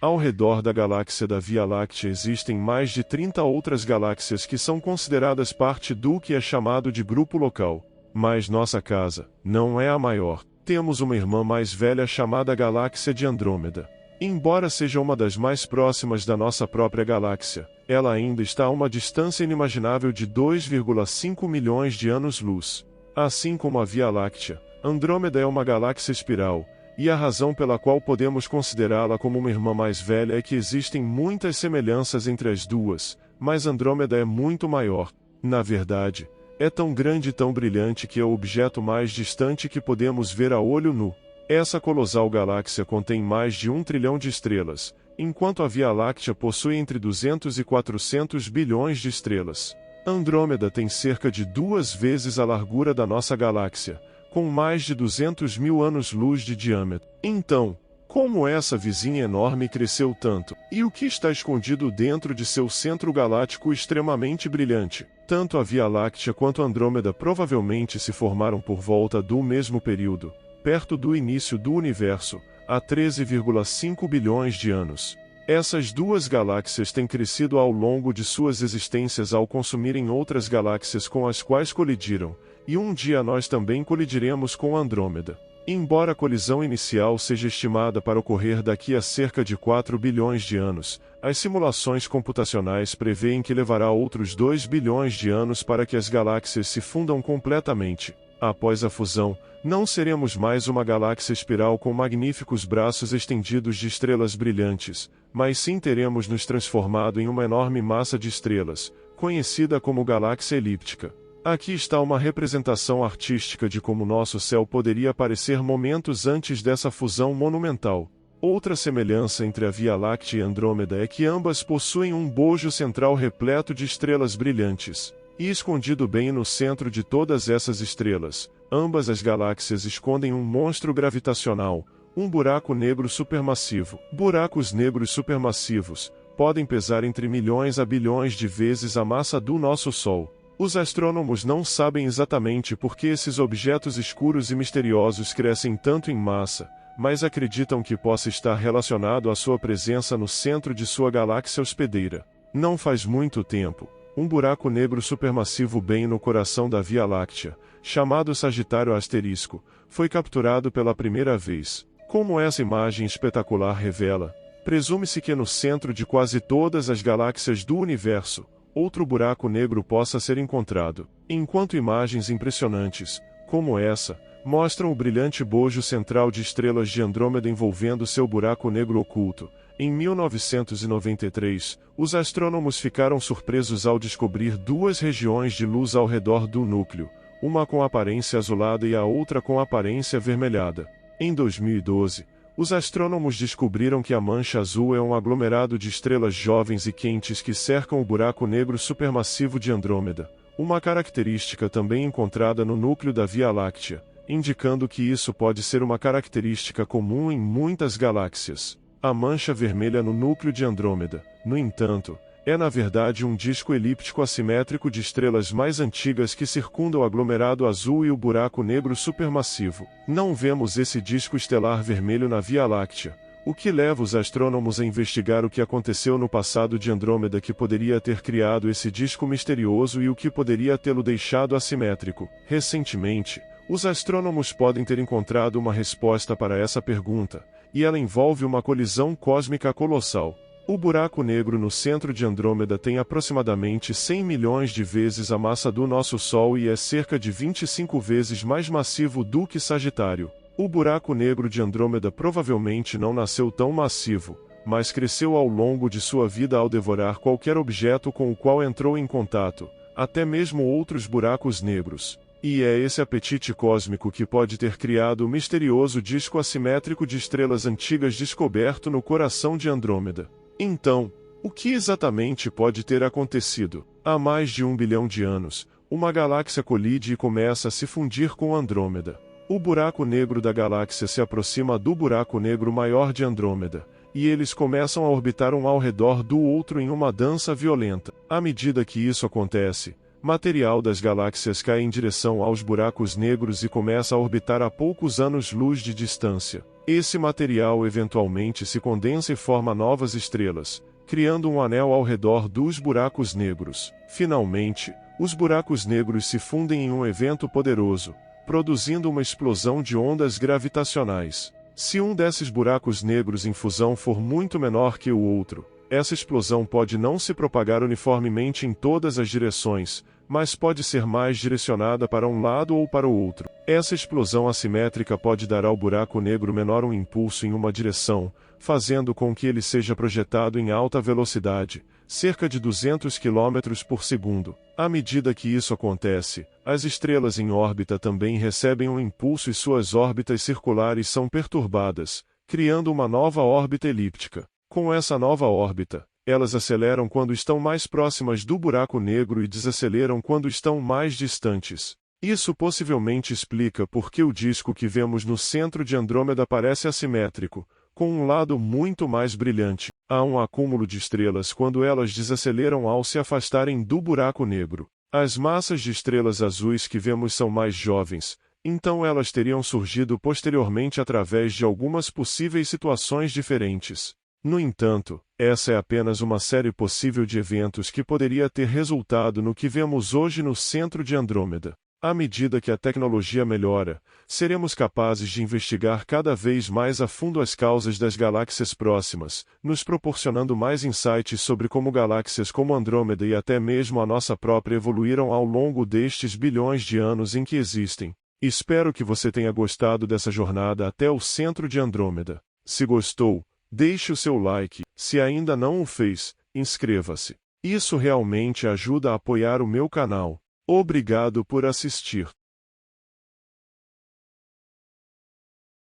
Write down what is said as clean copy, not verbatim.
Ao redor da galáxia da Via Láctea existem mais de 30 outras galáxias que são consideradas parte do que é chamado de grupo local. Mas nossa casa não é a maior. Temos uma irmã mais velha chamada Galáxia de Andrômeda. Embora seja uma das mais próximas da nossa própria galáxia, ela ainda está a uma distância inimaginável de 2,5 milhões de anos-luz. Assim como a Via Láctea, Andrômeda é uma galáxia espiral, e a razão pela qual podemos considerá-la como uma irmã mais velha é que existem muitas semelhanças entre as duas, mas Andrômeda é muito maior. Na verdade, é tão grande e tão brilhante que é o objeto mais distante que podemos ver a olho nu. Essa colossal galáxia contém mais de 1 trilhão de estrelas, enquanto a Via Láctea possui entre 200 e 400 bilhões de estrelas. Andrômeda tem cerca de 2 vezes a largura da nossa galáxia, com mais de 200 mil anos-luz de diâmetro. Então, como essa vizinha enorme cresceu tanto? E o que está escondido dentro de seu centro galáctico extremamente brilhante? Tanto a Via Láctea quanto Andrômeda provavelmente se formaram por volta do mesmo período, perto do início do universo, há 13,5 bilhões de anos. Essas duas galáxias têm crescido ao longo de suas existências ao consumirem outras galáxias com as quais colidiram, e um dia nós também colidiremos com Andrômeda. Embora a colisão inicial seja estimada para ocorrer daqui a cerca de 4 bilhões de anos, as simulações computacionais preveem que levará outros 2 bilhões de anos para que as galáxias se fundam completamente. Após a fusão, não seremos mais uma galáxia espiral com magníficos braços estendidos de estrelas brilhantes, mas sim teremos nos transformado em uma enorme massa de estrelas, conhecida como galáxia elíptica. Aqui está uma representação artística de como nosso céu poderia parecer momentos antes dessa fusão monumental. Outra semelhança entre a Via Láctea e Andrômeda é que ambas possuem um bojo central repleto de estrelas brilhantes. E escondido bem no centro de todas essas estrelas, ambas as galáxias escondem um monstro gravitacional, um buraco negro supermassivo. Buracos negros supermassivos podem pesar entre milhões a bilhões de vezes a massa do nosso Sol. Os astrônomos não sabem exatamente por que esses objetos escuros e misteriosos crescem tanto em massa, mas acreditam que possa estar relacionado à sua presença no centro de sua galáxia hospedeira. Não faz muito tempo, um buraco negro supermassivo bem no coração da Via Láctea, chamado Sagitário Asterisco, foi capturado pela primeira vez. Como essa imagem espetacular revela, presume-se que no centro de quase todas as galáxias do universo, outro buraco negro possa ser encontrado. Enquanto imagens impressionantes, como essa, mostram o brilhante bojo central de estrelas de Andrômeda envolvendo seu buraco negro oculto, em 1993, os astrônomos ficaram surpresos ao descobrir duas regiões de luz ao redor do núcleo, uma com aparência azulada e a outra com aparência avermelhada. Em 2012, os astrônomos descobriram que a mancha azul é um aglomerado de estrelas jovens e quentes que cercam o buraco negro supermassivo de Andrômeda, uma característica também encontrada no núcleo da Via Láctea, indicando que isso pode ser uma característica comum em muitas galáxias. A mancha vermelha no núcleo de Andrômeda, no entanto, é na verdade um disco elíptico assimétrico de estrelas mais antigas que circundam o aglomerado azul e o buraco negro supermassivo. Não vemos esse disco estelar vermelho na Via Láctea, o que leva os astrônomos a investigar o que aconteceu no passado de Andrômeda que poderia ter criado esse disco misterioso e o que poderia tê-lo deixado assimétrico. Recentemente, os astrônomos podem ter encontrado uma resposta para essa pergunta, e ela envolve uma colisão cósmica colossal. O buraco negro no centro de Andrômeda tem aproximadamente 100 milhões de vezes a massa do nosso Sol e é cerca de 25 vezes mais massivo do que Sagitário. O buraco negro de Andrômeda provavelmente não nasceu tão massivo, mas cresceu ao longo de sua vida ao devorar qualquer objeto com o qual entrou em contato, até mesmo outros buracos negros. E é esse apetite cósmico que pode ter criado o misterioso disco assimétrico de estrelas antigas descoberto no coração de Andrômeda. Então, o que exatamente pode ter acontecido? Há mais de 1 bilhão de anos, uma galáxia colide e começa a se fundir com Andrômeda. O buraco negro da galáxia se aproxima do buraco negro maior de Andrômeda, e eles começam a orbitar um ao redor do outro em uma dança violenta. À medida que isso acontece, material das galáxias cai em direção aos buracos negros e começa a orbitar a poucos anos-luz de distância. Esse material eventualmente se condensa e forma novas estrelas, criando um anel ao redor dos buracos negros. Finalmente, os buracos negros se fundem em um evento poderoso, produzindo uma explosão de ondas gravitacionais. Se um desses buracos negros em fusão for muito menor que o outro, essa explosão pode não se propagar uniformemente em todas as direções, mas pode ser mais direcionada para um lado ou para o outro. Essa explosão assimétrica pode dar ao buraco negro menor um impulso em uma direção, fazendo com que ele seja projetado em alta velocidade, cerca de 200 km por segundo. À medida que isso acontece, as estrelas em órbita também recebem um impulso e suas órbitas circulares são perturbadas, criando uma nova órbita elíptica. Com essa nova órbita, elas aceleram quando estão mais próximas do buraco negro e desaceleram quando estão mais distantes. Isso possivelmente explica por que o disco que vemos no centro de Andrômeda parece assimétrico, com um lado muito mais brilhante. Há um acúmulo de estrelas quando elas desaceleram ao se afastarem do buraco negro. As massas de estrelas azuis que vemos são mais jovens, então elas teriam surgido posteriormente através de algumas possíveis situações diferentes. No entanto, essa é apenas uma série possível de eventos que poderia ter resultado no que vemos hoje no centro de Andrômeda. À medida que a tecnologia melhora, seremos capazes de investigar cada vez mais a fundo as causas das galáxias próximas, nos proporcionando mais insights sobre como galáxias como Andrômeda e até mesmo a nossa própria evoluíram ao longo destes bilhões de anos em que existem. Espero que você tenha gostado dessa jornada até o centro de Andrômeda. Se gostou, deixe o seu like. Se ainda não o fez, inscreva-se. Isso realmente ajuda a apoiar o meu canal. Obrigado por assistir.